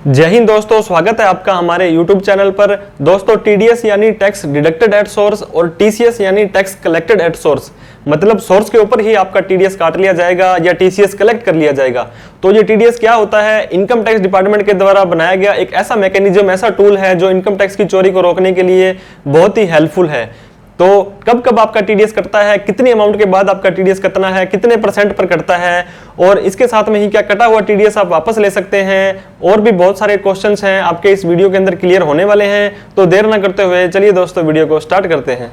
जय हिंद दोस्तों, स्वागत है आपका हमारे YouTube चैनल पर। दोस्तों TDS यानी टैक्स डिडक्टेड एट सोर्स और TCS यानी टैक्स कलेक्टेड एट सोर्स, मतलब सोर्स के ऊपर ही आपका TDS काट लिया जाएगा या TCS कलेक्ट कर लिया जाएगा। तो ये TDS क्या होता है? इनकम टैक्स डिपार्टमेंट के द्वारा बनाया गया एक ऐसा मैकेनिज्म, ऐसा टूल है जो इनकम टैक्स की चोरी को रोकने के लिए बहुत ही हेल्पफुल है। तो कब कब आपका TDS कटता है, कितनी अमाउंट के बाद आपका TDS कटना है, कितने % पर कटता है, और इसके साथ में ही क्या कटा हुआ TDS आप वापस ले सकते हैं, और भी बहुत सारे क्वेश्चंस हैं आपके इस वीडियो के अंदर क्लियर होने वाले हैं। तो देर ना करते हुए चलिए दोस्तों वीडियो को स्टार्ट करते हैं।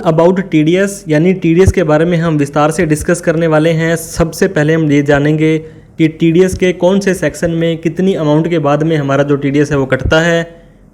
अबाउट TDS यानी TDS के बारे में हम विस्तार से डिस्कस करने वाले हैं। सबसे पहले हम ये जानेंगे कि TDS के कौन से सेक्शन में कितनी अमाउंट के बाद में हमारा जो TDS है वो कटता है,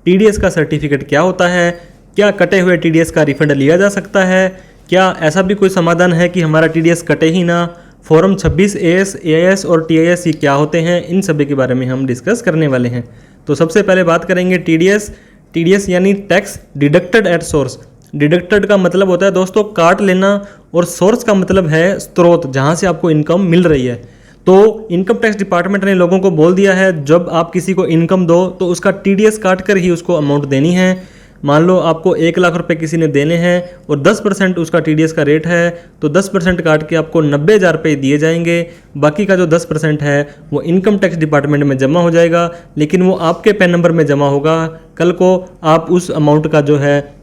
TDS का सर्टिफिकेट क्या होता है, क्या कटे हुए TDS का रिफंड लिया जा सकता है, क्या ऐसा भी कोई समाधान है कि हमारा TDS कटे ही ना, फॉर्म 26 AS, AIS और TIS ये क्या होते हैं, इन सभी के बारे में हम डिस्कस करने वाले हैं। तो सबसे पहले बात करेंगे TDS यानी tax deducted at source. Deducted का मतलब होता है दोस्तों काट लेना, और सोर्स का मतलब है स्रोत, जहाँ से आपको इनकम मिल रही है। तो इनकम टैक्स डिपार्टमेंट ने लोगों को बोल दिया है जब आप किसी को इनकम दो तो उसका TDS काट कर ही उसको अमाउंट देनी है। मान लो आपको 1 लाख रुपए किसी ने देने हैं और 10% उसका TDS का रेट है, तो 10% काट के आपको 90,000 रुपये दिए जाएंगे। बाकी का जो 10% है वो इनकम टैक्स डिपार्टमेंट में जमा हो जाएगा, लेकिन वो आपके पैन नंबर में जमा होगा। कल को आप उस अमाउंट का जो है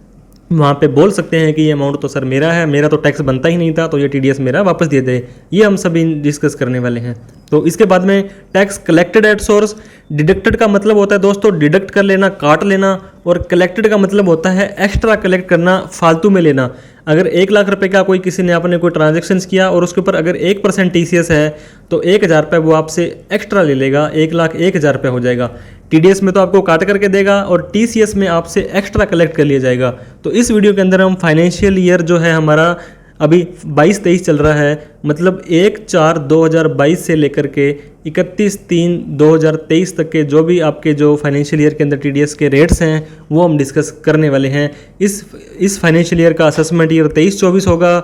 वहाँ पे बोल सकते हैं कि ये अमाउंट तो सर मेरा है, मेरा तो टैक्स बनता ही नहीं था, तो ये TDS मेरा वापस दे दे। ये हम सभी डिस्कस करने वाले हैं। तो इसके बाद में tax collected at source. Deducted का मतलब होता है दोस्तों डिडक्ट कर लेना, काट लेना, और कलेक्टेड का मतलब होता है एक्स्ट्रा कलेक्ट करना, फालतू में लेना। अगर 1 लाख रुपए का कोई किसी ने आपने कोई ट्रांजेक्शन्स किया और उसके ऊपर अगर 1% TCS है तो 1,000 रुपये वो आपसे एक्स्ट्रा ले लेगा, 1,01,000 रुपये हो जाएगा। TDS में तो आपको काट करके देगा और TCS में आपसे एक्स्ट्रा कलेक्ट कर लिया जाएगा। तो इस वीडियो के अंदर हम फाइनेंशियल ईयर जो है हमारा अभी 22-23 चल रहा है, मतलब 1/4/2022 से लेकर के 31/3/2023 तक के जो भी आपके जो फाइनेंशियल ईयर के अंदर TDS के रेट्स हैं वो हम डिस्कस करने वाले हैं। इस फाइनेंशियल ईयर का असेसमेंट ईयर 23-24 होगा,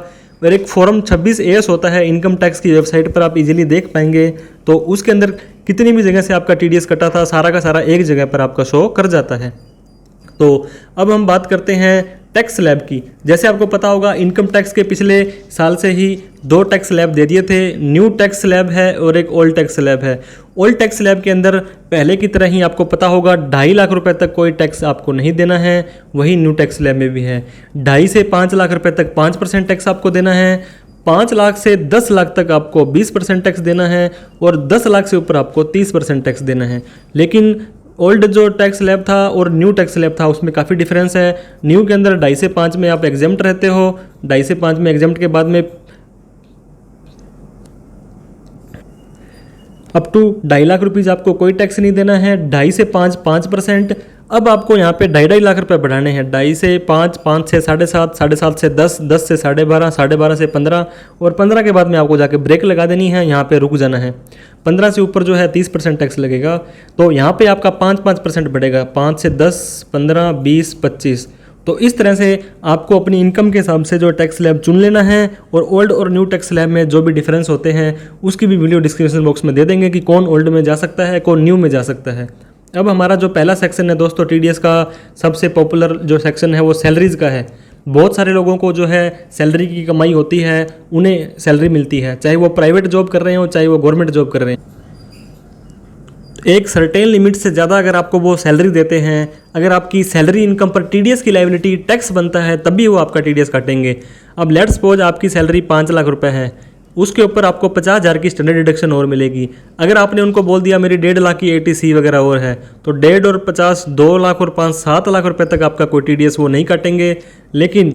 और एक फॉर्म 26 AS होता है, इनकम टैक्स की वेबसाइट पर आप इजीली देख पाएंगे। तो उसके अंदर कितनी भी जगह से आपका TDS कटा था सारा का सारा एक जगह पर आपका शो कर जाता है। तो अब हम बात करते हैं टैक्स स्लैब की। जैसे आपको पता होगा इनकम टैक्स के पिछले साल से ही 2 टैक्स स्लैब दे दिए थे। न्यू टैक्स स्लैब है और एक ओल्ड टैक्स स्लैब है। ओल्ड टैक्स स्लैब के अंदर पहले की तरह ही आपको पता होगा 2.5 लाख रुपए तक कोई टैक्स आपको नहीं देना है, वही न्यू टैक्स स्लैब में भी है। 2.5 से 5 लाख रुपए तक 5% टैक्स आपको देना है, 5 लाख से 10 लाख तक आपको 20% टैक्स देना है, और 10 लाख से ऊपर आपको 30% टैक्स देना है। लेकिन ओल्ड जो टैक्स स्लैब था और न्यू टैक्स स्लैब था उसमें काफ़ी डिफरेंस है। न्यू के अंदर 2.5 से 5 में आप एग्जेम्प्ट रहते हो, 2.5 से 5 में एग्जेम्प्ट के बाद में अप टू 2.5 लाख रुपीज़ आपको कोई टैक्स नहीं देना है। 2.5 से 5 5%। अब आपको यहाँ पे 2.5 लाख रुपए बढ़ाने हैं। 2.5 से 5, 5 से 7.5, 7.5 से 10, 10 से 12.5, 12.5 से 15, और 15 के बाद में आपको जाके ब्रेक लगा देनी है, यहाँ पे रुक जाना है। 15 से ऊपर जो है 30% टैक्स लगेगा। तो यहाँ पे आपका 5% बढ़ेगा, 5 से 10, 15, 20, 25। तो इस तरह से आपको अपनी इनकम के हिसाब से जो टैक्स स्लैब चुन लेना है, और ओल्ड और न्यू टैक्स स्लैब में जो भी डिफरेंस होते हैं उसकी भी वीडियो डिस्क्रिप्शन बॉक्स में दे देंगे कि कौन ओल्ड में जा सकता है, कौन न्यू में जा सकता है। अब हमारा जो पहला सेक्शन है दोस्तों TDS का सबसे पॉपुलर जो सेक्शन है वो सैलरीज़ का है। बहुत सारे लोगों को जो है सैलरी की कमाई होती है, उन्हें सैलरी मिलती है, चाहे वो प्राइवेट जॉब कर रहे हो चाहे वो गवर्नमेंट जॉब कर रहे हैं। एक सर्टेन लिमिट से ज़्यादा अगर आपको वो सैलरी देते हैं, अगर आपकी सैलरी इनकम पर TDS की लायबिलिटी टैक्स बनता है तभी वो आपका TDS काटेंगे। अब लेट्स सपोज आपकी सैलरी 5 लाख रुपए है, उसके ऊपर आपको 50,000 की स्टैंडर्ड डिडक्शन और मिलेगी। अगर आपने उनको बोल दिया मेरी 1.5 लाख की ATC वगैरह और है, तो 1.5 और 50 2 लाख और 5 7 लाख रुपए तक आपका कोई TDS वो नहीं काटेंगे। लेकिन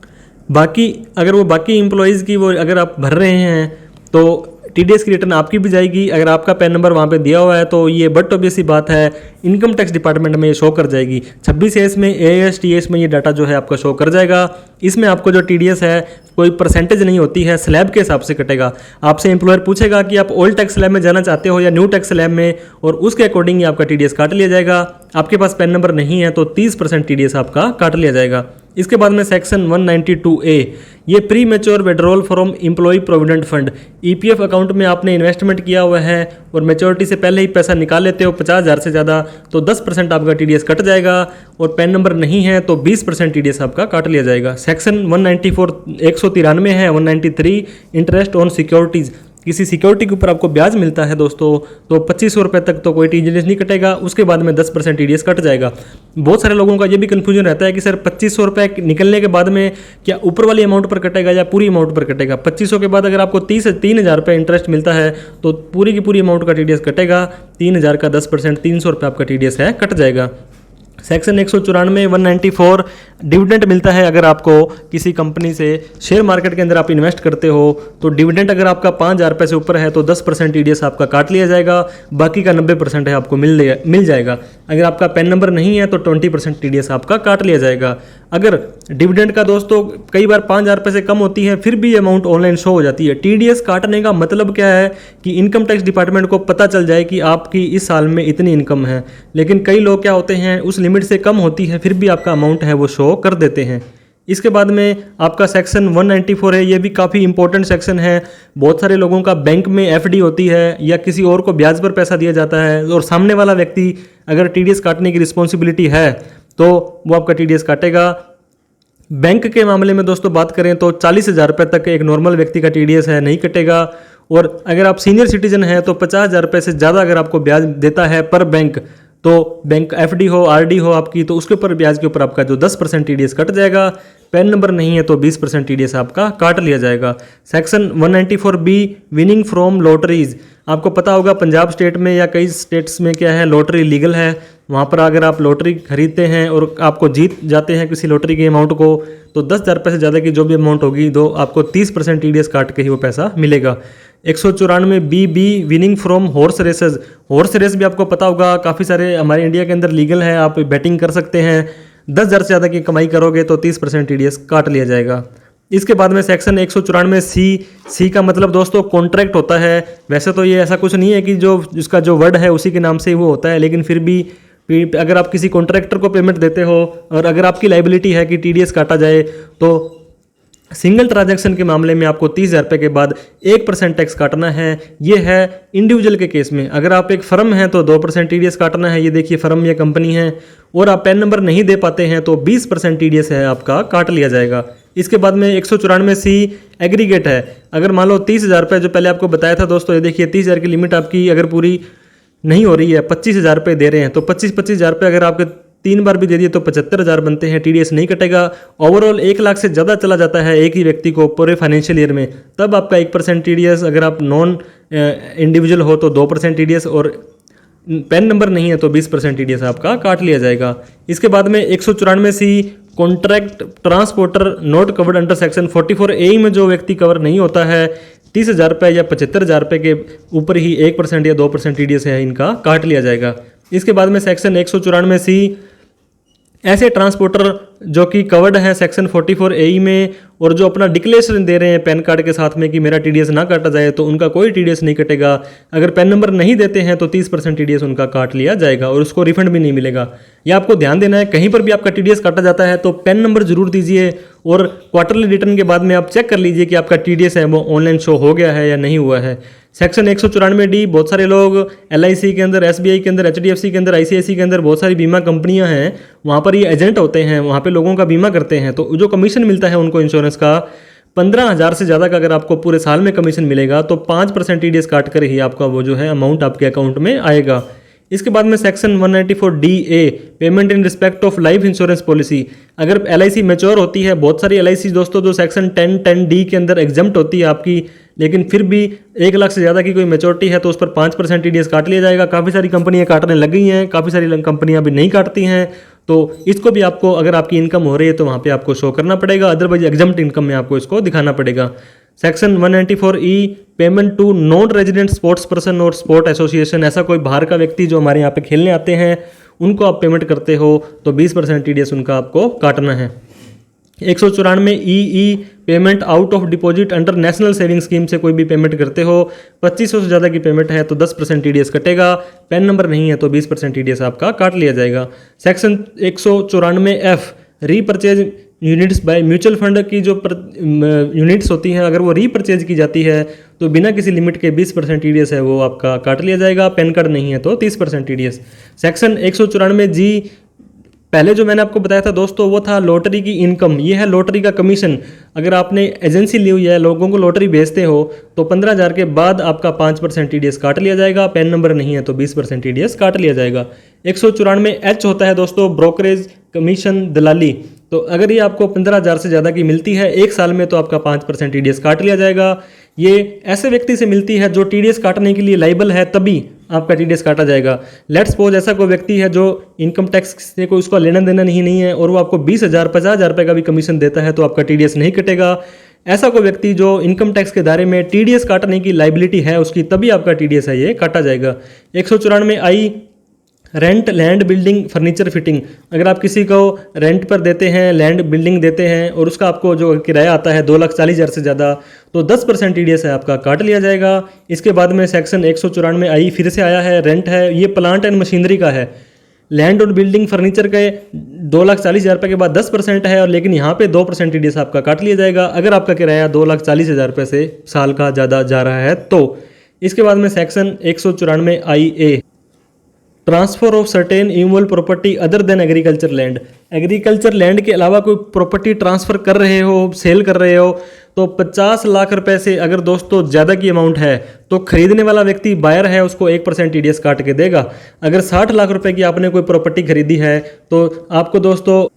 बाकी अगर वो बाकी एम्प्लॉयज़ की वो अगर आप भर रहे हैं तो TDS की रिटर्न आपकी भी जाएगी। अगर आपका पैन नंबर वहाँ पे दिया हुआ है तो ये बट ऑब्वियस सी बात है इनकम टैक्स डिपार्टमेंट में ये शो कर जाएगी। 26 AS में AIS TS में ये डाटा जो है आपका शो कर जाएगा। इसमें आपको जो TDS है कोई परसेंटेज नहीं होती है, स्लैब के हिसाब से कटेगा। आपसे एम्प्लॉयर पूछेगा कि आप ओल्ड टैक्स स्लैब में जाना चाहते हो या न्यू टैक्स स्लैब में, और उसके अकॉर्डिंग ही आपका TDS काट लिया जाएगा। आपके पास पैन नंबर नहीं है तो 30% TDS आपका काट लिया जाएगा। इसके बाद में सेक्शन 192A, ये pre mature withdrawal from employ provident fund. EPF account में आपने इन्वेस्टमेंट किया हुआ है और मैच्योरिटी से पहले ही पैसा निकाल लेते हो 50,000 से ज़्यादा, तो 10% आपका टीडीएस कट जाएगा, और पैन नंबर नहीं है तो 20% टीडीएस आपका काट लिया जाएगा। सेक्शन 194 193 है 193 इंटरेस्ट ऑन सिक्योरिटीज़। किसी सिक्योरिटी के ऊपर आपको ब्याज मिलता है दोस्तों, तो 2500 रुपये तक तो कोई टीडीएस नहीं कटेगा, उसके बाद में 10% टीडीएस कट जाएगा। बहुत सारे लोगों का ये भी कन्फ्यूजन रहता है कि सर 2500 रुपये निकलने के बाद में क्या ऊपर वाली अमाउंट पर कटेगा या पूरी अमाउंट पर कटेगा। 2500 के बाद अगर आपको 3,000 रुपये इंटरेस्ट मिलता है तो पूरी की पूरी अमाउंट का टीडीएस कटेगा, 3,000 का 10% 300 रुपये आपका टीडीएस है कट जाएगा। सेक्शन 194 194 डिविडेंड मिलता है। अगर आपको किसी कंपनी से शेयर मार्केट के अंदर आप इन्वेस्ट करते हो तो डिविडेंड अगर आपका 5,000 रुपये से ऊपर है तो 10% टीडीएस आपका काट लिया जाएगा, बाकी का 90% है आपको मिल जाएगा। अगर आपका पैन नंबर नहीं है तो 20% टीडीएस आपका काट लिया जाएगा। अगर डिविडेंड का दोस्तों कई बार 5,000 रुपये से कम होती है फिर भी अमाउंट ऑनलाइन शो हो जाती है। टीडीएस काटने का मतलब क्या है कि इनकम टैक्स डिपार्टमेंट को पता चल जाए कि आपकी इस साल में इतनी इनकम है, लेकिन कई लोग क्या होते हैं उस लिमिट से कम होती है फिर भी आपका अमाउंट है वो शो कर देते हैं। इसके बाद में आपका सेक्शन 194 है, ये भी काफ़ी इंपॉर्टेंट सेक्शन है। बहुत सारे लोगों का बैंक में एफडी होती है या किसी और को ब्याज पर पैसा दिया जाता है, और सामने वाला व्यक्ति अगर टीडीएस काटने की रिस्पॉन्सिबिलिटी है तो वो आपका टीडीएस काटेगा। बैंक के मामले में दोस्तों बात करें तो 40,000 रुपये तक एक नॉर्मल व्यक्ति का टीडीएस है नहीं कटेगा, और अगर आप सीनियर सिटीजन हैं तो 50,000 रुपये से ज़्यादा अगर आपको ब्याज देता है पर बैंक, तो बैंक एफडी हो आरडी हो आपकी, तो उसके ऊपर ब्याज के ऊपर आपका जो 10% टीडीएस कट जाएगा। पैन नंबर नहीं है तो 20% टीडीएस आपका काट लिया जाएगा। Section 194B winning from lotteries. आपको पता होगा पंजाब स्टेट में या कई स्टेट्स में क्या है, लॉटरी लीगल है। वहाँ पर अगर आप लॉटरी खरीदते हैं और आपको जीत जाते हैं किसी लॉटरी के अमाउंट को, तो 10,000 रुपये से ज़्यादा की जो भी अमाउंट होगी तो आपको 30% टीडीएस काट के ही वो पैसा मिलेगा। 194BB winning from horse races. Horse race भी आपको पता होगा काफ़ी सारे हमारे इंडिया के अंदर लीगल है, आप बैटिंग कर सकते हैं। 10,000 से ज़्यादा की कमाई करोगे तो 30% टीडीएस काट लिया जाएगा। इसके बाद में सेक्शन 194C का मतलब दोस्तों कॉन्ट्रैक्ट होता है। वैसे तो ये ऐसा कुछ नहीं है कि जो इसका जो वर्ड है उसी के नाम से ही वो होता है, लेकिन फिर भी अगर आप किसी कॉन्ट्रैक्टर को पेमेंट देते हो और अगर आपकी लाइबिलिटी है कि टीडीएस काटा जाए तो सिंगल ट्रांजैक्शन के मामले में आपको 30,000 रुपये के बाद 1% टैक्स काटना है। ये है इंडिविजुअल के केस में। अगर आप एक फर्म हैं तो 2% टीडीएस काटना है, ये देखिए फर्म या कंपनी है, और आप पैन नंबर नहीं दे पाते हैं तो 20% टीडीएस है आपका काट लिया जाएगा। इसके बाद में 194C एग्रीगेट है। अगर मान लो 30,000 रुपये जो पहले आपको बताया था दोस्तों, ये देखिए 30,000 की लिमिट आपकी अगर पूरी नहीं हो रही है, 25,000 रुपये दे रहे हैं, तो 25,000 रुपये अगर आपके 3 बार भी दे दिए तो 75,000 बनते हैं, टीडीएस नहीं कटेगा। ओवरऑल 1 लाख से ज़्यादा चला जाता है एक ही व्यक्ति को पूरे फाइनेंशियल ईयर में, तब आपका 1% टीडीएस, अगर आप नॉन इंडिविजुअल हो तो 2% टीडीएस, और पैन नंबर नहीं है तो 20% टीडीएस आपका काट लिया जाएगा। इसके बाद में 194C contract transporter not covered under section 44A में जो व्यक्ति कवर नहीं होता है, 30,000 रुपये या 75,000 रुपये के ऊपर ही 1% या 2% टीडीएस है इनका काट लिया जाएगा। इसके बाद में सेक्शन 194C ऐसे ट्रांसपोर्टर जो कि कवर्ड हैं सेक्शन 44A में और जो अपना डिक्लेरेशन दे रहे हैं पैन कार्ड के साथ में कि मेरा टीडीएस ना काटा जाए, तो उनका कोई टीडीएस नहीं कटेगा। अगर पैन नंबर नहीं देते हैं तो 30% टीडीएस उनका काट लिया जाएगा और उसको रिफंड भी नहीं मिलेगा। यह आपको ध्यान देना है, कहीं पर भी आपका टीडीएस काटा जाता है तो पैन नंबर जरूर दीजिए और क्वार्टरली रिटर्न के बाद में आप चेक कर लीजिए कि आपका टीडीएस है वो ऑनलाइन शो हो गया है या नहीं हुआ है। सेक्शन 194D बहुत सारे लोग LIC के अंदर, SBI के अंदर, HDFC के अंदर, ICICI के अंदर बहुत सारी बीमा कंपनियां हैं, वहाँ पर ये एजेंट होते हैं, वहाँ पे लोगों का बीमा करते हैं, तो जो कमीशन मिलता है उनको इंश्योरेंस का 15,000 से ज़्यादा का अगर आपको पूरे साल में कमीशन मिलेगा तो 5% टीडीएस काट कर ही आपका वो जो है अमाउंट आपके अकाउंट में आएगा। इसके बाद में section 194DA payment in respect of life insurance policy. अगर LIC मैच्योर होती है, बहुत सारी LIC दोस्तों जो सेक्शन 1010D के अंदर एग्जम्प्ट होती है आपकी, लेकिन फिर भी 1 लाख से ज़्यादा की कोई मैच्योरिटी है तो उस पर 5% टीडीएस काट लिया जाएगा। काफ़ी सारी कंपनियां काटने लग गई हैं, काफ़ी सारी कंपनियां अभी नहीं काटती हैं, तो इसको भी आपको अगर आपकी इनकम हो रही है तो वहाँ पे आपको शो करना पड़ेगा, अदरवाइज एग्जम्प्ट इनकम में आपको इसको दिखाना पड़ेगा। Section 194E payment to non resident sports person और स्पोर्ट एसोसिएशन। ऐसा कोई बाहर का व्यक्ति जो हमारे यहाँ पे खेलने आते हैं उनको आप पेमेंट करते हो तो 20% टीडीएस उनका आपको काटना है। 194EE payment out of deposit under national saving scheme से कोई भी पेमेंट करते हो, 2500 से ज़्यादा की पेमेंट है तो 10% टीडीएस कटेगा, पैन नंबर नहीं है तो 20% टीडीएस आपका काट लिया जाएगा। Section 194F repurchase units by mutual fund की जो यूनिट्स होती हैं अगर वो रीपरचेज की जाती है तो बिना किसी लिमिट के 20% टीडीएस है वो आपका काट लिया जाएगा। पैन कार्ड नहीं है तो 30% टीडीएस। सेक्शन 194G पहले जो मैंने आपको बताया था दोस्तों वो था लॉटरी की इनकम, ये है लॉटरी का कमीशन। अगर आपने एजेंसी ली हुई है, लोगों को लॉटरी भेजते हो तो 15,000 के बाद आपका 5% टीडीएस काट लिया जाएगा। पैन नंबर नहीं है तो 20% टीडीएस काट लिया जाएगा। 194H होता है दोस्तों ब्रोकरेज कमीशन दलाली। तो अगर ये आपको 15,000 से ज़्यादा की मिलती है एक साल में तो आपका 5% टीडीएस काट लिया जाएगा। ये ऐसे व्यक्ति से मिलती है जो टीडीएस काटने के लिए लाइबल है तभी आपका टीडीएस काटा जाएगा। लेट्स सपोज ऐसा कोई व्यक्ति है जो इनकम टैक्स से कोई उसका लेना देना नहीं है और वो आपको 20,000 50,000 रुपये का भी कमीशन देता है तो आपका टीडीएस नहीं कटेगा। ऐसा कोई व्यक्ति जो इनकम टैक्स के दायरे में टीडीएस काटने की लाइबिलिटी है उसकी तभी आपका टीडीएस है ये काटा जाएगा। 194I rent land building furniture fitting. अगर आप किसी को रेंट पर देते हैं, लैंड बिल्डिंग देते हैं और उसका आपको जो किराया आता है 2,40,000 से ज़्यादा तो 10% टीडीएस है आपका काट लिया जाएगा। इसके बाद में सेक्शन 194I फिर से आया है, रेंट है, ये प्लांट एंड मशीनरी का है। लैंड और बिल्डिंग फर्नीचर के 2,40,000 रुपये के बाद 10% है और लेकिन यहाँ पे 2% टीडीएस आपका काट लिया जाएगा अगर आपका किराया 2,40,000 रुपये से साल का ज़्यादा जा रहा है तो। इसके बाद में section 194IA transfer of certain immovable property other than agriculture land. Agriculture land के अलावा कोई प्रॉपर्टी ट्रांसफ़र कर रहे हो, सेल कर रहे हो तो 50 लाख रुपए से अगर दोस्तों ज़्यादा की अमाउंट है तो खरीदने वाला व्यक्ति बायर है उसको 1% टीडीएस काट के देगा। अगर 60 लाख रुपए की आपने कोई प्रॉपर्टी खरीदी है तो आपको दोस्तों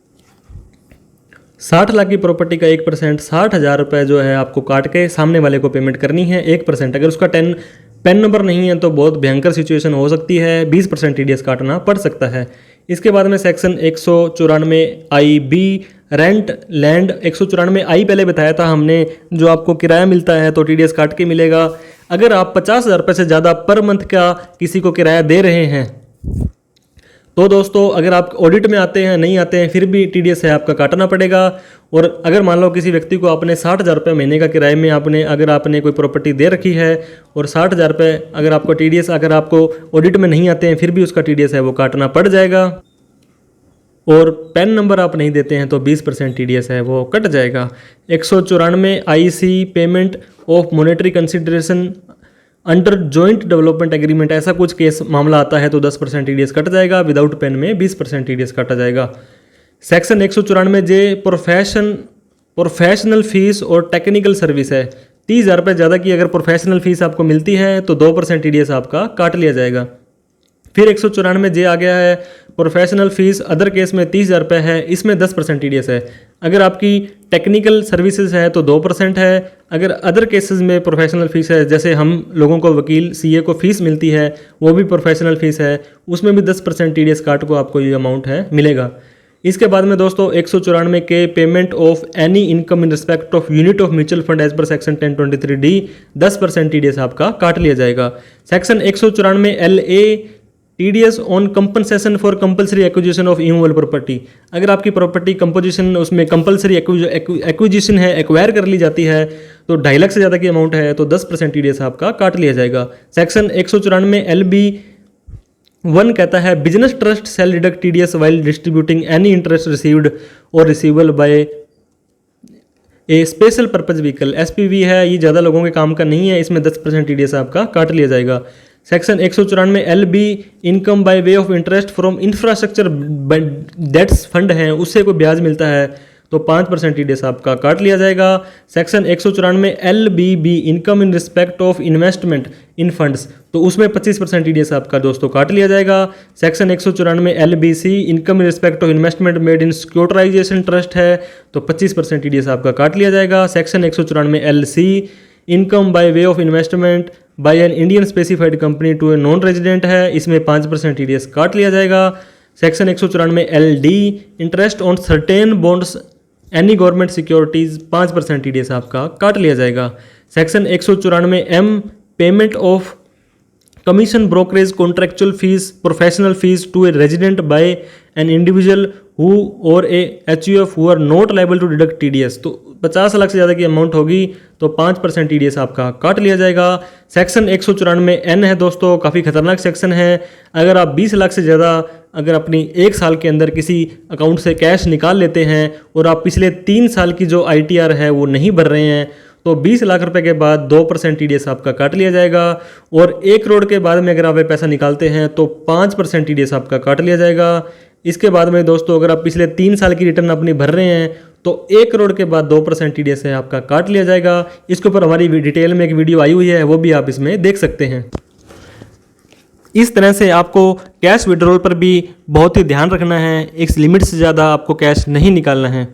60 लाख की प्रॉपर्टी का 1% 60,000 रुपये जो है आपको काट के सामने वाले को पेमेंट करनी है 1%। अगर उसका पैन नंबर नहीं है तो बहुत भयंकर सिचुएशन हो सकती है, 20% टीडीएस काटना पड़ सकता है। इसके बाद में section 194IB rent land. 194I पहले बताया था हमने, जो आपको किराया मिलता है तो टीडीएस काट के मिलेगा। अगर आप 50,000 रुपये से ज़्यादा पर मंथ का किसी को किराया दे रहे हैं तो दोस्तों अगर आप ऑडिट में आते हैं नहीं आते हैं फिर भी टीडीएस है आपका काटना पड़ेगा। और अगर मान लो किसी व्यक्ति को आपने 60,000 रुपये महीने का किराए में अगर आपने कोई प्रॉपर्टी दे रखी है और 60,000 रुपये अगर आपको टीडीएस अगर आपको ऑडिट में नहीं आते हैं फिर भी उसका टीडीएस है वो काटना पड़ जाएगा। और पैन नंबर आप नहीं देते हैं तो 20% टीडीएस है वो कट जाएगा। 194IC payment of monetary consideration under joint development agreement. ऐसा कुछ केस मामला आता है तो 10% टीडीएस कट जाएगा। विदाउट पेन में 20% टीडीएस काटा जाएगा। सेक्शन 194J प्रोफेशनल फीस और टेक्निकल सर्विस है। 30,000 रुपये ज़्यादा की अगर प्रोफेशनल फीस आपको मिलती है तो 2% टीडीएस आपका काट लिया जाएगा। फिर 194J आ गया है प्रोफेशनल फीस अदर केस में 30,000 रुपये है, इसमें 10% टीडीएस है। अगर आपकी टेक्निकल सर्विसेज है तो 2% है। अगर अदर केसेस में प्रोफेशनल फ़ीस है जैसे हम लोगों को वकील सीए को फ़ीस मिलती है वो भी प्रोफेशनल फ़ीस है, उसमें भी 10% टीडीएस काट को आपको ये अमाउंट है मिलेगा। इसके बाद में दोस्तों 194 के payment of any income in respect of unit of mutual fund as पर सेक्शन 1023D 10% टीडीएस आपका काट लिया जाएगा। Section 194LA TDS on compensation for compulsory acquisition of immovable property. अगर आपकी प्रॉपर्टी कंपोजिशन उसमें कंपलसरी एक्विजिशन है, एक्वायर कर ली जाती है तो 2.5 लाख से ज़्यादा की अमाउंट है तो 10% टीडीएस आपका काट लिया जाएगा। सेक्शन 194LB1 कहता है business trust shall deduct TDS while distributing any interest received और receivable by a special purpose vehicle. SPV है, ये ज़्यादा लोगों के काम का नहीं है, इसमें 10% टीडीएस आपका काट लिया जाएगा। Section 194LB income by way of interest from infrastructure debts fund हैं उससे कोई ब्याज मिलता है तो 5% टीडीएस आपका काट लिया जाएगा। Section 194LBB income in respect of investment in funds तो उसमें 25% टीडीएस आपका दोस्तों काट लिया जाएगा। Section 194LBC income in respect of investment made in securitisation trust है तो 25% टीडीएस आपका काट लिया जाएगा। Section 194LC income by way of investment by an Indian specified company to a non resident है, इसमें 5% टीडीएस काट लिया जाएगा। Section 194LD interest on certain bonds any government securities 5% TDS आपका काट लिया जाएगा। Section 194M payment of commission brokerage contractual fees professional fees to a resident by an individual who और a HUF who are not liable to deduct TDS तो 50 लाख से ज़्यादा की amount होगी तो 5% टीडीएस आपका काट लिया जाएगा। सेक्शन 194N है दोस्तों, काफ़ी खतरनाक सेक्शन है। अगर आप 20 लाख से ज़्यादा अगर अपनी 1 साल के अंदर किसी अकाउंट से कैश निकाल लेते हैं और आप पिछले 3 साल की जो ITR है वो नहीं भर रहे हैं, तो 20 लाख रुपए के बाद 2% TDS आपका काट लिया जाएगा। और 1 करोड़ के बाद में अगर आप ये पैसा निकालते हैं तो 5% TDS आपका काट लिया जाएगा। इसके बाद में दोस्तों अगर आप पिछले 3 साल की रिटर्न अपनी भर रहे हैं तो 1 करोड़ के बाद 2% TDS है आपका काट लिया जाएगा। इसके ऊपर हमारी डिटेल में एक वीडियो आई हुई है, वो भी आप इसमें देख सकते हैं। इस तरह से आपको कैश विड्रॉल पर भी बहुत ही ध्यान रखना है, एक लिमिट से ज़्यादा आपको कैश नहीं निकालना है।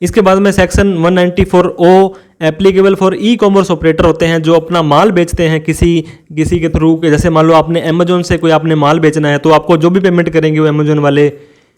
इसके बाद में section 194O applicable for e-commerce operator होते हैं जो अपना माल बेचते हैं किसी के थ्रू। जैसे मान लो आपने अमेजोन से कोई आपने माल बेचना है, तो आपको जो भी पेमेंट करेंगे वो अमेजोन वाले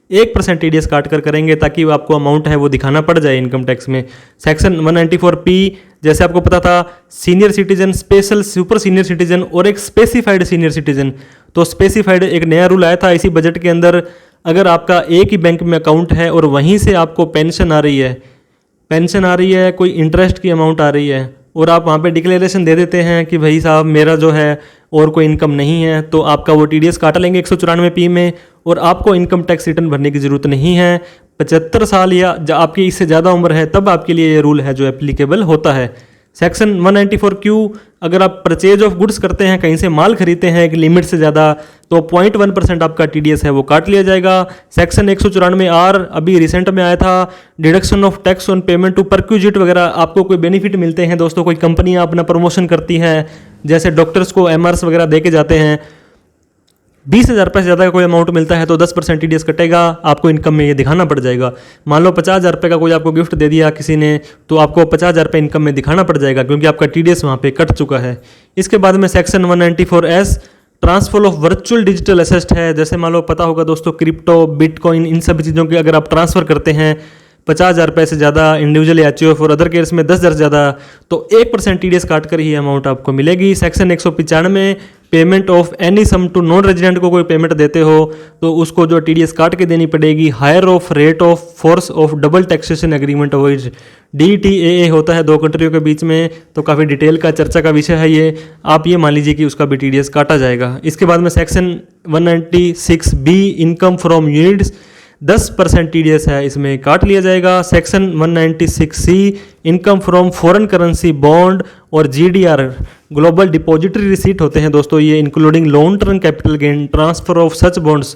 1% TDS काट कर करेंगे, ताकि वो आपको अमाउंट है वो दिखाना पड़ जाए इनकम टैक्स में। सेक्शन 194P, जैसे आपको पता था senior citizen, special super senior citizen और एक स्पेसिफाइड सीनियर सिटीजन, तो स्पेसिफाइड एक नया रूल आया था इसी बजट के अंदर। अगर आपका एक ही बैंक में अकाउंट है और वहीं से आपको पेंशन आ रही है, कोई इंटरेस्ट की अमाउंट आ रही है, और आप वहाँ पे डिक्लेरेशन दे देते हैं कि भाई साहब मेरा जो है और कोई इनकम नहीं है, तो आपका वो TDS काट लेंगे 194P में, और आपको इनकम टैक्स रिटर्न भरने की ज़रूरत नहीं है। 75 साल या आपकी इससे ज़्यादा उम्र है तब आपके लिए ये रूल है जो एप्लीकेबल होता है। सेक्शन 194Q, अगर आप परचेज ऑफ गुड्स करते हैं, कहीं से माल खरीदते हैं एक लिमिट से ज़्यादा, तो 0.1% आपका TDS है वो काट लिया जाएगा। सेक्शन 194R अभी रिसेंट में आया था, deduction of tax on payment to perquisite वगैरह। आपको कोई बेनिफिट मिलते हैं दोस्तों, कोई कंपनियां अपना प्रमोशन करती हैं, जैसे डॉक्टर्स को MRs वगैरह दे के जाते हैं, 20,000 रुपये से ज़्यादा का कोई अमाउंट मिलता है तो 10% TDS कटेगा, आपको इनकम में ये दिखाना पड़ जाएगा। मान लो 50,000 रुपये का कोई आपको गिफ्ट दे दिया किसी ने, तो आपको 50,000 रुपये इनकम में दिखाना पड़ जाएगा, क्योंकि आपका TDS वहाँ पे कट चुका है। इसके बाद में section 194S transfer of virtual digital asset है। जैसे मान लो पता होगा दोस्तों, क्रिप्टो, बिटकॉइन, इन सब चीज़ों की अगर आप ट्रांसफ़र करते हैं 50,000 रुपये से ज़्यादा, इंडिविजुअल HUF और अदर केस में 10,000 से ज़्यादा, तो 1% TDS काट कर ही अमाउंट आपको मिलेगी। Section 195 payment of any sum to non resident को कोई पेमेंट देते हो तो उसको जो TDS काट के देनी पड़ेगी। Higher of rate of force of double taxation agreement avoid, DTAA होता है 2 कंट्रियों के बीच में, तो काफ़ी डिटेल का चर्चा का विषय है ये। आप ये मान लीजिए कि उसका भी TDS काटा जाएगा। इसके बाद में section 196B income from units, 10% TDS है इसमें काट लिया जाएगा। Section 196C income from foreign currency bond और GDR ग्लोबल डिपॉजिटरी रिसीट होते हैं दोस्तों, ये including long term capital gain transfer of such bonds,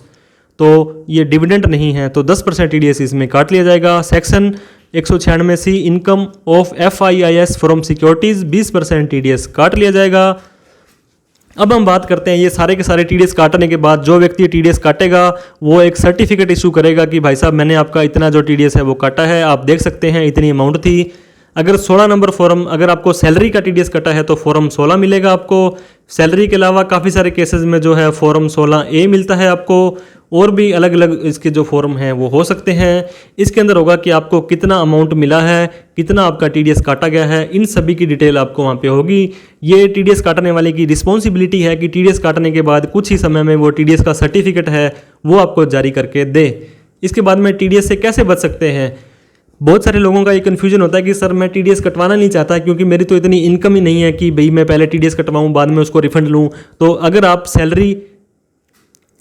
तो ये डिविडेंड नहीं है, तो 10% TDS इसमें काट लिया जाएगा। Section 196C income of FIIS from securities, 20% TDS काट लिया जाएगा। अब हम बात करते हैं ये सारे के सारे TDS काटने के बाद जो व्यक्ति TDS काटेगा वो एक सर्टिफिकेट इशू करेगा कि भाई साहब मैंने आपका इतना जो TDS है वो काटा है, आप देख सकते हैं इतनी अमाउंट थी। अगर 16 नंबर फॉर्म, अगर आपको सैलरी का TDS कटा है तो फॉर्म 16 मिलेगा आपको। सैलरी के अलावा काफ़ी सारे केसेस में जो है फॉर्म 16A मिलता है आपको, और भी अलग अलग इसके जो फॉर्म हैं वो हो सकते हैं। इसके अंदर होगा कि आपको कितना अमाउंट मिला है, कितना आपका TDS काटा गया है, इन सभी की डिटेल आपको वहाँ पे होगी। ये TDS काटने वाले की रिस्पॉन्सिबिलिटी है कि TDS काटने के बाद कुछ ही समय में वो TDS का सर्टिफिकेट है वो आपको जारी करके दे। इसके बाद में TDS से कैसे बच सकते हैं, बहुत सारे लोगों का ये कन्फ्यूजन होता है कि सर मैं TDS कटवाना नहीं चाहता क्योंकि मेरी तो इतनी इनकम ही नहीं है कि भाई मैं पहले TDS कटवाऊँ बाद में उसको रिफंड लूँ। तो अगर आप सैलरी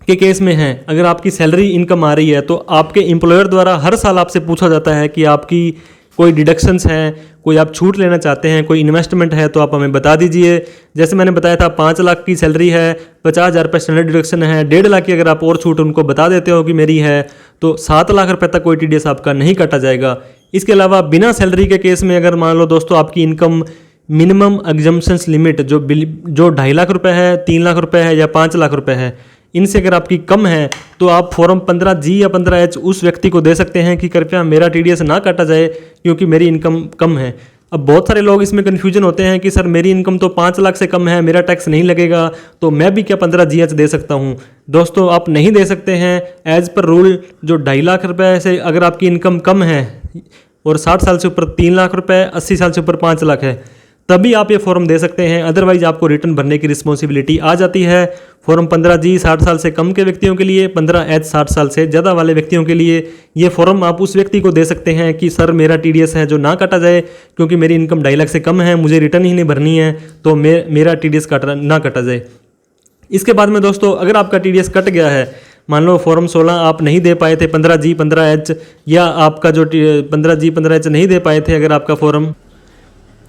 के केस में हैं, अगर आपकी सैलरी इनकम आ रही है तो आपके एम्प्लॉयर द्वारा हर साल आपसे पूछा जाता है कि आपकी कोई डिडक्शंस हैं, कोई आप छूट लेना चाहते हैं, कोई इन्वेस्टमेंट है तो आप हमें बता दीजिए। जैसे मैंने बताया था 5 लाख की सैलरी है, 50,000 रुपये स्टैंडर्ड डिडक्शन है, 1.5 लाख की अगर आप और छूट उनको बता देते हो कि मेरी है तो 7 लाख रुपये तक कोई TDS आपका नहीं काटा जाएगा। इसके अलावा बिना सैलरी के केस में अगर मान लो दोस्तों आपकी इनकम मिनिमम एग्जम्पशंस लिमिट जो 2.5 लाख रुपये है, 3 लाख रुपये है या 5 लाख रुपये है, इनसे अगर आपकी कम है तो आप फॉर्म 15G या 15H उस व्यक्ति को दे सकते हैं कि कृपया मेरा TDS ना काटा जाए क्योंकि मेरी इनकम कम है। अब बहुत सारे लोग इसमें कन्फ्यूजन होते हैं कि सर मेरी इनकम तो 5 लाख से कम है, मेरा टैक्स नहीं लगेगा, तो मैं भी क्या 15GH दे सकता हूँ। दोस्तों आप नहीं दे सकते हैं। एज पर रूल जो 2.5 लाख रुपये से अगर आपकी इनकम कम है और 60 साल से ऊपर 3 लाख रुपये, 80 साल से ऊपर 5 लाख है, तभी आप ये फॉर्म दे सकते हैं। अदरवाइज आपको रिटर्न भरने की रिस्पॉन्सिबिलिटी आ जाती है। फॉर्म 15G 60 साल से कम के व्यक्तियों के लिए, 15H 60 साल से ज़्यादा वाले व्यक्तियों के लिए। ये फॉर्म आप उस व्यक्ति को दे सकते हैं कि सर मेरा TDS है जो ना काटा जाए क्योंकि मेरी इनकम 2.5 लाख से कम है, मुझे रिटर्न ही नहीं भरनी है, तो मेरा TDS ना काटा जाए। इसके बाद में दोस्तों अगर आपका TDS कट गया है, मान लो फॉर्म 16 आप नहीं दे पाए थे 15G 15H, या आपका जो 15G 15H नहीं दे पाए थे अगर आपका फॉर्म,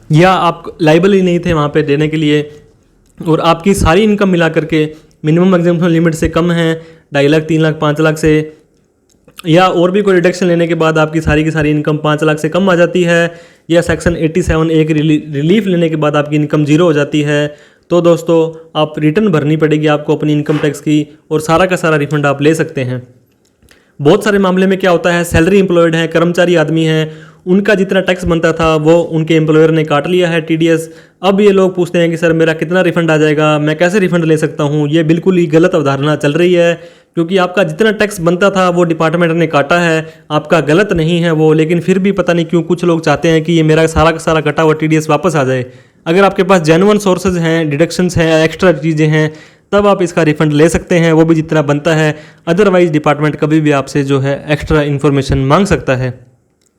या आप लाइबल ही नहीं थे वहाँ पे देने के लिए, और आपकी सारी इनकम मिला करके मिनिमम एग्जाम्पशन लिमिट से कम है 2.5 लाख 3 लाख 5 लाख से, या और भी कोई डिडक्शन लेने के बाद आपकी सारी की सारी इनकम 5 लाख से कम आ जाती है, या सेक्शन 87A की रिलीफ लेने के बाद आपकी इनकम 0 हो जाती है, तो दोस्तों आप रिटर्न भरनी पड़ेगी आपको अपनी इनकम टैक्स की, और सारा का सारा रिफंड आप ले सकते हैं। बहुत सारे मामले में क्या होता है, सैलरी एम्प्लॉयड है, कर्मचारी आदमी है, उनका जितना टैक्स बनता था वो उनके एम्प्लॉयर ने काट लिया है TDS। अब ये लोग पूछते हैं कि सर मेरा कितना रिफंड आ जाएगा, मैं कैसे रिफंड ले सकता हूँ। ये बिल्कुल ही गलत अवधारणा चल रही है, क्योंकि आपका जितना टैक्स बनता था वो डिपार्टमेंट ने काटा है, आपका गलत नहीं है वो, लेकिन फिर भी पता नहीं क्यों कुछ लोग चाहते हैं कि ये मेरा सारा का सारा कटा हुआ TDS वापस आ जाए। अगर आपके पास जेन्युइन सोर्सेज हैं, डिडक्शंस हैं, एक्स्ट्रा चीज़ें हैं, तब आप इसका रिफंड ले सकते हैं, वो भी जितना बनता है। अदरवाइज डिपार्टमेंट कभी भी आपसे जो है एक्स्ट्रा इन्फॉर्मेशन मांग सकता है।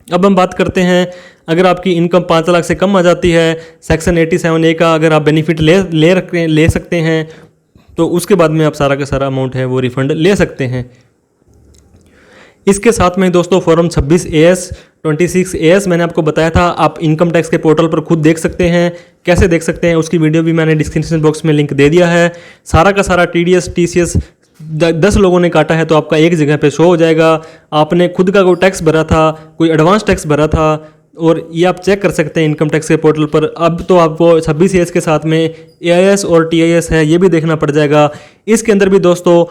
अब हम बात करते हैं, अगर आपकी इनकम 5 लाख से कम आ जाती है, सेक्शन 87A का अगर आप बेनिफिट ले सकते हैं, तो उसके बाद में आप सारा का सारा अमाउंट है वो रिफंड ले सकते हैं। इसके साथ में दोस्तों फॉर्म 26AS 26AS मैंने आपको बताया था, आप इनकम टैक्स के पोर्टल पर खुद देख सकते हैं। कैसे देख सकते हैं उसकी वीडियो भी मैंने डिस्क्रिप्शन बॉक्स में लिंक दे दिया है। सारा का सारा TDS TCS 10 लोगों ने काटा है तो आपका एक जगह पे शो हो जाएगा। आपने खुद का कोई टैक्स भरा था, कोई एडवांस टैक्स भरा था, और ये आप चेक कर सकते हैं इनकम टैक्स के पोर्टल पर। अब तो आपको 26AS के साथ में AIS और TIS है, ये भी देखना पड़ जाएगा। इसके अंदर भी दोस्तों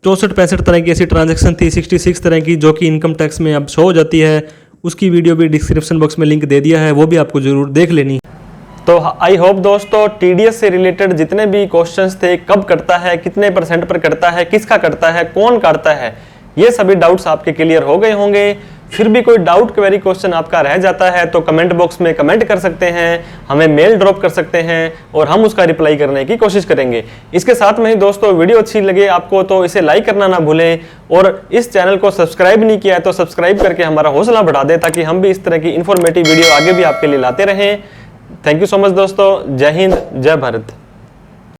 64-65 तरह की ऐसी ट्रांजैक्शन थी, 66 तरह की, जो कि इनकम टैक्स में अब शो हो जाती है। उसकी वीडियो भी डिस्क्रिप्शन बॉक्स में लिंक दे दिया है, वो भी आपको ज़रूर देख लेनी। तो आई होप दोस्तों TDS से रिलेटेड जितने भी क्वेश्चंस थे, कब कटता है, कितने % पर कटता है, किसका कटता है, कौन काटता है, ये सभी डाउट्स आपके क्लियर हो गए होंगे। फिर भी कोई डाउट क्वेरी क्वेश्चन आपका रह जाता है तो कमेंट बॉक्स में कमेंट कर सकते हैं, हमें मेल ड्रॉप कर सकते हैं और हम उसका रिप्लाई करने की कोशिश करेंगे। इसके साथ में ही दोस्तों वीडियो अच्छी लगे आपको तो इसे लाइक करना ना भूलें, और इस चैनल को सब्सक्राइब नहीं किया है तो सब्सक्राइब करके हमारा हौसला बढ़ा दें, ताकि हम भी इस तरह की इन्फॉर्मेटिव वीडियो आगे भी आपके लिए लाते रहें। थैंक यू सो मच दोस्तों। जय हिंद, जय भारत।